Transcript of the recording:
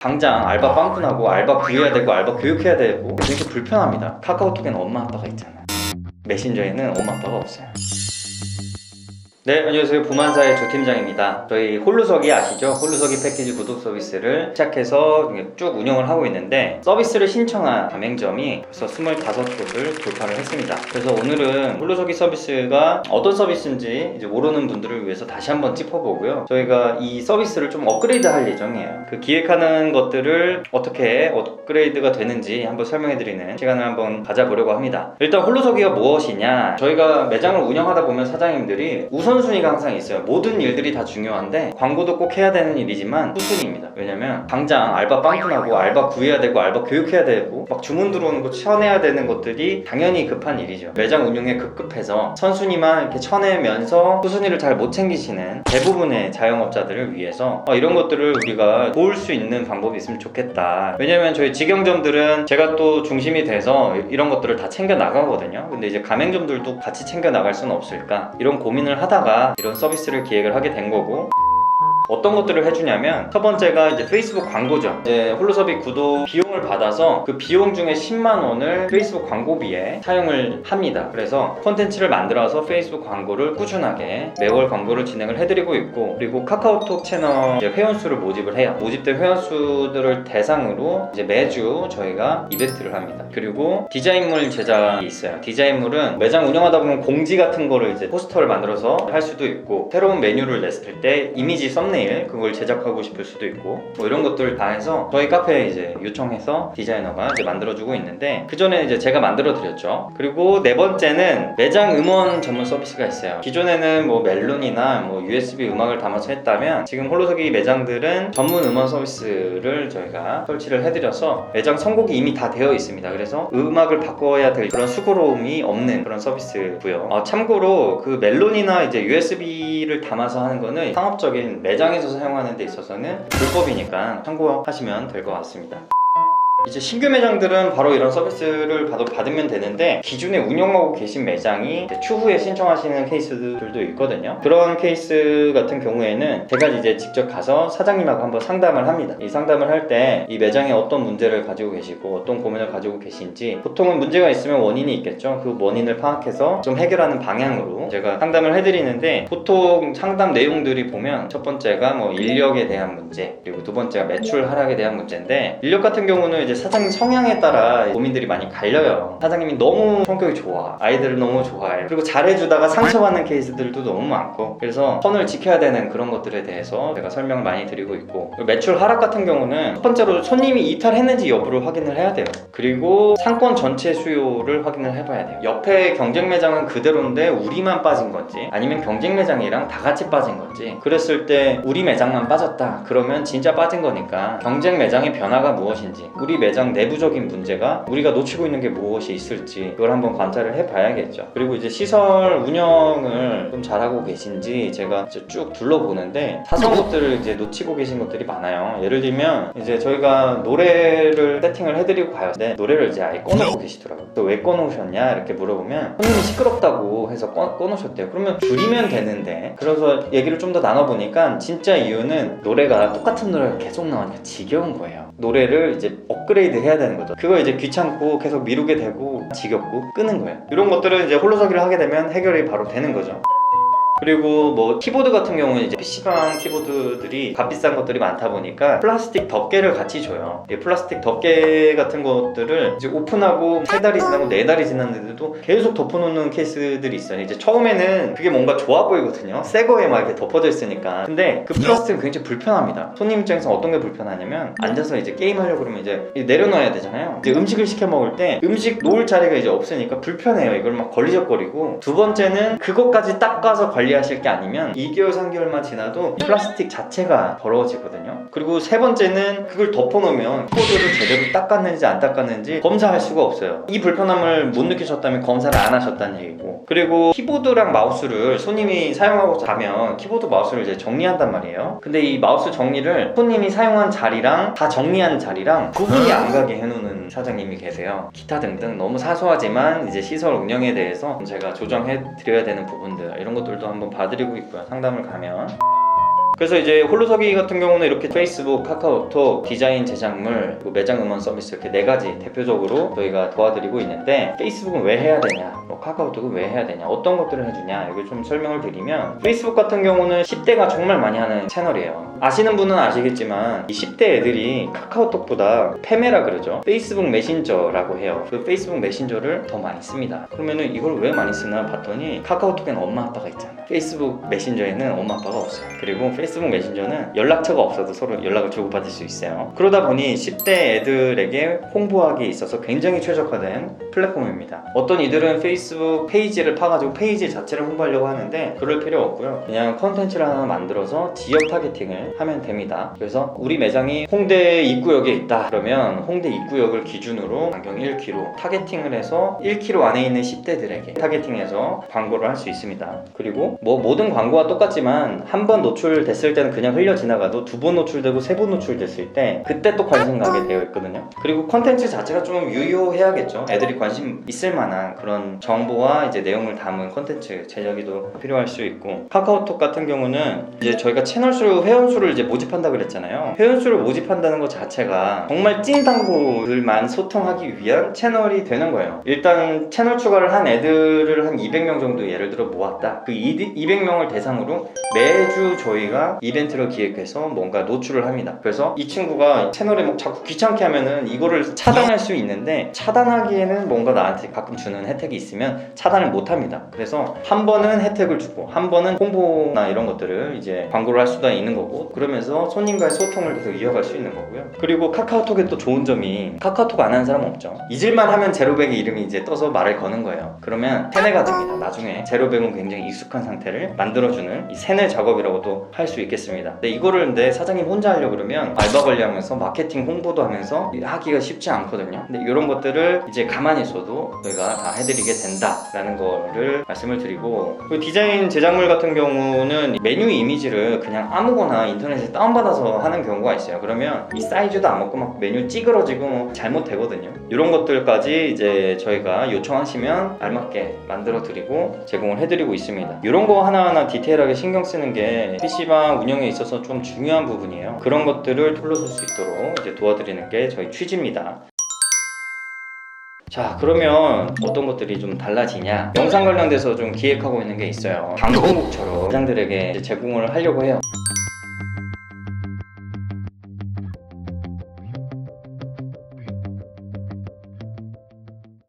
당장 알바 빵꾸나고 알바 구해야 되고 알바 교육해야 되고 되게 불편합니다. 카카오톡에는 엄마 아빠가 있잖아요. 메신저에는 엄마 아빠가 없어요. 네, 안녕하세요. 부만사의 조팀장입니다. 저희 홀루서기 아시죠? 홀루서기 패키지 구독 서비스를 시작해서 쭉 운영을 하고 있는데 서비스를 신청한 가맹점이 벌써 25곳을 돌파를 했습니다. 그래서 오늘은 홀루서기 서비스가 어떤 서비스인지 이제 모르는 분들을 위해서 다시 한번 짚어보고요. 저희가 이 서비스를 좀 업그레이드 할 예정이에요. 그 기획하는 것들을 어떻게 업그레이드가 되는지 한번 설명해드리는 시간을 한번 가져보려고 합니다. 일단 홀루서기가 무엇이냐? 저희가 매장을 운영하다 보면 사장님들이 우선순위가 항상 있어요. 모든 일들이 다 중요한데 광고도 꼭 해야 되는 일이지만 후순위입니다. 왜냐면 당장 알바 빵꾸나고 알바 구해야 되고 알바 교육해야 되고 막 주문 들어오는 거 쳐내야 되는 것들이 당연히 급한 일이죠. 매장 운영에 급급해서 선순위만 이렇게 쳐내면서 후순위를 잘 못 챙기시는 대부분의 자영업자들을 위해서 이런 것들을 우리가 도울 수 있는 방법이 있으면 좋겠다. 왜냐면 저희 직영점들은 제가 또 중심이 돼서 이런 것들을 다 챙겨 나가거든요. 근데 이제 가맹점들도 같이 챙겨 나갈 수는 없을까 이런 고민을 하다가 이런 서비스를 기획을 하게 된 거고, 어떤 것들을 해주냐면 첫 번째가 이제 페이스북 광고죠. 이제 홀루서비 구독 비용을 받아서 그 비용 중에 10만 원을 페이스북 광고비에 사용을 합니다. 그래서 콘텐츠를 만들어서 페이스북 광고를 꾸준하게 매월 광고를 진행을 해드리고 있고, 그리고 카카오톡 채널 이제 회원수를 모집을 해요. 모집된 회원수들을 대상으로 이제 매주 저희가 이벤트를 합니다. 그리고 디자인물 제작이 있어요. 디자인물은 매장 운영하다 보면 공지 같은 거를 이제 포스터를 만들어서 할 수도 있고, 새로운 메뉴를 냈을 때 이미지 썸네일 그걸 제작하고 싶을 수도 있고, 뭐 이런 것들을 다 해서 저희 카페에 이제 요청해서 디자이너가 이제 만들어주고 있는데, 그 전에 이제 제가 만들어 드렸죠. 그리고 네 번째는 매장 음원 전문 서비스가 있어요. 기존에는 뭐 멜론이나 뭐 USB 음악을 담아서 했다면 지금 홀루서기 매장들은 전문 음원 서비스를 저희가 설치를 해드려서 매장 선곡이 이미 다 되어 있습니다. 그래서 음악을 바꿔야 될 그런 수고로움이 없는 그런 서비스고요. 참고로 그 멜론이나 이제 USB를 담아서 하는 거는 상업적인 매장에서 사용하는 데 있어서는 불법이니까 참고하시면 될 것 같습니다. 이제 신규 매장들은 바로 이런 서비스를 받으면 되는데, 기존에 운영하고 계신 매장이 추후에 신청하시는 케이스들도 있거든요. 그런 케이스 같은 경우에는 제가 이제 직접 가서 사장님하고 한번 상담을 합니다. 이 상담을 할 때 이 매장에 어떤 문제를 가지고 계시고 어떤 고민을 가지고 계신지, 보통은 문제가 있으면 원인이 있겠죠. 그 원인을 파악해서 좀 해결하는 방향으로 제가 상담을 해드리는데, 보통 상담 내용들이 보면 첫 번째가 뭐 인력에 대한 문제, 그리고 두 번째가 매출 하락에 대한 문제인데, 인력 같은 경우는 이제 사장님 성향에 따라 고민들이 많이 갈려요. 사장님이 너무 성격이 좋아, 아이들을 너무 좋아해요. 그리고 잘해주다가 상처받는 케이스들도 너무 많고, 그래서 선을 지켜야 되는 그런 것들에 대해서 제가 설명을 많이 드리고 있고, 매출 하락 같은 경우는 첫 번째로 손님이 이탈했는지 여부를 확인을 해야 돼요. 그리고 상권 전체 수요를 확인을 해봐야 돼요. 옆에 경쟁 매장은 그대로인데 우리만 빠진 건지, 아니면 경쟁 매장이랑 다 같이 빠진 건지. 그랬을 때 우리 매장만 빠졌다 그러면 진짜 빠진 거니까 경쟁 매장의 변화가 무엇인지, 우리 매장 내부적인 문제가 우리가 놓치고 있는 게 무엇이 있을지 그걸 한번 관찰을 해봐야겠죠. 그리고 이제 시설 운영을 좀 잘하고 계신지 제가 이제 쭉 둘러보는데 사소한 것들을 이제 놓치고 계신 것들이 많아요. 예를 들면 이제 저희가 노래를 세팅을 해드리고 가요. 근데 노래를 이제 아예 꺼놓고 계시더라고요. 또 왜 꺼놓으셨냐 이렇게 물어보면 손님이 시끄럽다고 해서 꺼놓으셨대요. 그러면 줄이면 되는데, 그래서 얘기를 좀 더 나눠보니까 진짜 이유는 노래가 똑같은 노래가 계속 나오니까 지겨운 거예요. 노래를 이제 업그레이드 해야 되는 거죠. 그거 이제 귀찮고 계속 미루게 되고 지겹고 끄는 거예요. 이런 것들은 이제 홀루서기를 하게 되면 해결이 바로 되는 거죠. 그리고 뭐 키보드 같은 경우는 이제 PC방 키보드들이 값비싼 것들이 많다 보니까 플라스틱 덮개를 같이 줘요. 이 플라스틱 덮개 같은 것들을 이제 오픈하고 3달이 지나고 4달이 지났는데도 계속 덮어놓는 케이스들이 있어요. 이제 처음에는 그게 뭔가 좋아 보이거든요. 새 거에 막 이렇게 덮어져 있으니까. 근데 그 플라스틱은 굉장히 불편합니다. 손님 입장에서 어떤 게 불편하냐면, 앉아서 이제 게임하려고 그러면 이제 내려놔야 되잖아요. 이제 음식을 시켜 먹을 때 음식 놓을 자리가 이제 없으니까 불편해요. 이걸 막 걸리적거리고. 두 번째는 그것까지 닦아서 관리하실 게 아니면 2개월 3개월만 지나도 플라스틱 자체가 더러워지거든요. 그리고 세 번째는 그걸 덮어놓으면 키보드를 제대로 닦았는지 안 닦았는지 검사할 수가 없어요. 이 불편함을 못 느끼셨다면 검사를 안 하셨다는 얘기고, 그리고 키보드랑 마우스를 손님이 사용하고 가면 키보드 마우스를 이제 정리한단 말이에요. 근데 이 마우스 정리를 손님이 사용한 자리랑 다 정리한 자리랑 구분이 안 가게 해놓는 사장님이 계세요. 기타 등등 너무 사소하지만 이제 시설 운영에 대해서 제가 조정해 드려야 되는 부분들, 이런 것들도 한번 봐드리고 있고요. 상담을 가면 그래서 이제 홀로서기 같은 경우는 이렇게 페이스북, 카카오톡, 디자인 제작물, 그리고 매장 음원 서비스 이렇게 4가지 대표적으로 저희가 도와드리고 있는데, 페이스북은 왜 해야 되냐, 카카오톡은 왜 해야 되냐, 어떤 것들을 해주냐, 이걸 좀 설명을 드리면, 페이스북 같은 경우는 10대가 정말 많이 하는 채널이에요. 아시는 분은 아시겠지만 이 10대 애들이 카카오톡보다 페메라 그러죠, 페이스북 메신저라고 해요. 그 페이스북 메신저를 더 많이 씁니다. 그러면은 이걸 왜 많이 쓰나 봤더니, 카카오톡에는 엄마 아빠가 있잖아, 페이스북 메신저에는 엄마 아빠가 없어요. 그리고 페이스북 메신저는 연락처가 없어도 서로 연락을 주고받을 수 있어요. 그러다 보니 10대 애들에게 홍보하기에 있어서 굉장히 최적화된 플랫폼입니다. 어떤 이들은 페이스북 페이지를 파가지고 페이지 자체를 홍보하려고 하는데, 그럴 필요 없고요. 그냥 컨텐츠를 하나 만들어서 지역 타겟팅을 하면 됩니다. 그래서 우리 매장이 홍대 입구역에 있다 그러면 홍대 입구역을 기준으로 반경 1km 타겟팅을 해서 1km 안에 있는 10대들에게 타겟팅해서 광고를 할 수 있습니다. 그리고 뭐 모든 광고와 똑같지만 한 번 노출됐을 때는 그냥 흘려 지나가도 2번 노출되고 3번 노출됐을 때 그때 또 관심 가게 되어 있거든요. 그리고 컨텐츠 자체가 좀 유효해야겠죠. 애들이 관심 있을 만한 그런 정보와 이제 내용을 담은 컨텐츠 제작이 도 필요할 수 있고, 카카오톡 같은 경우는 이제 저희가 채널 수, 회원수를 이제 모집한다 그랬잖아요. 회원수를 모집한다는 것 자체가 정말 찐 당구들만 소통하기 위한 채널이 되는 거예요. 일단 채널 추가를 한 애들을 한 200명 정도 예를 들어 모았다. 그 200명을 대상으로 매주 저희가 이벤트를 기획해서 뭔가 노출을 합니다. 그래서 이 친구가 채널에 뭐 자꾸 귀찮게 하면은 이거를 차단할 수 있는데, 차단하기에는 뭔가 나한테 가끔 주는 혜택이 있으면 차단을 못 합니다. 그래서 한 번은 혜택을 주고 한 번은 홍보나 이런 것들을 이제 광고를 할 수가 있는 거고, 그러면서 손님과의 소통을 계속 이어갈 수 있는 거고요. 그리고 카카오톡에 또 좋은 점이, 카카오톡 안 하는 사람 없죠. 잊을만 하면 제로백의 이름이 이제 떠서 말을 거는 거예요. 그러면 세뇌가 됩니다. 나중에 제로백은 굉장히 익숙한 상태를 만들어주는 이 세뇌 작업이라고도 할 수 있겠습니다. 근데 이거를 근데 사장님 혼자 하려고 그러면 알바 관리하면서 마케팅 홍보도 하면서 하기가 쉽지 않거든요. 근데 이런 것들을 이제 가만히 있어도 저희가 다 해드리게 된다라는 거를 말씀을 드리고, 그리고 디자인 제작물 같은 경우는 메뉴 이미지를 그냥 아무거나 인터넷에 다운받아서 하는 경우가 있어요. 그러면 이 사이즈도 안 맞고 막 메뉴 찌그러지고 잘못되거든요. 이런 것들까지 이제 저희가 요청하시면 알맞게 만들어 드리고 제공을 해드리고 있습니다. 이런 거 하나하나 디테일하게 신경 쓰는 게 PC방 운영에 있어서 좀 중요한 부분이에요. 그런 것들을 툴로 쓸 수 있도록 이제 도와드리는 게 저희 취지입니다. 자, 그러면 어떤 것들이 좀 달라지냐, 영상 관련돼서 좀 기획하고 있는 게 있어요. 방송국처럼 회장들에게 제공을 하려고 해요.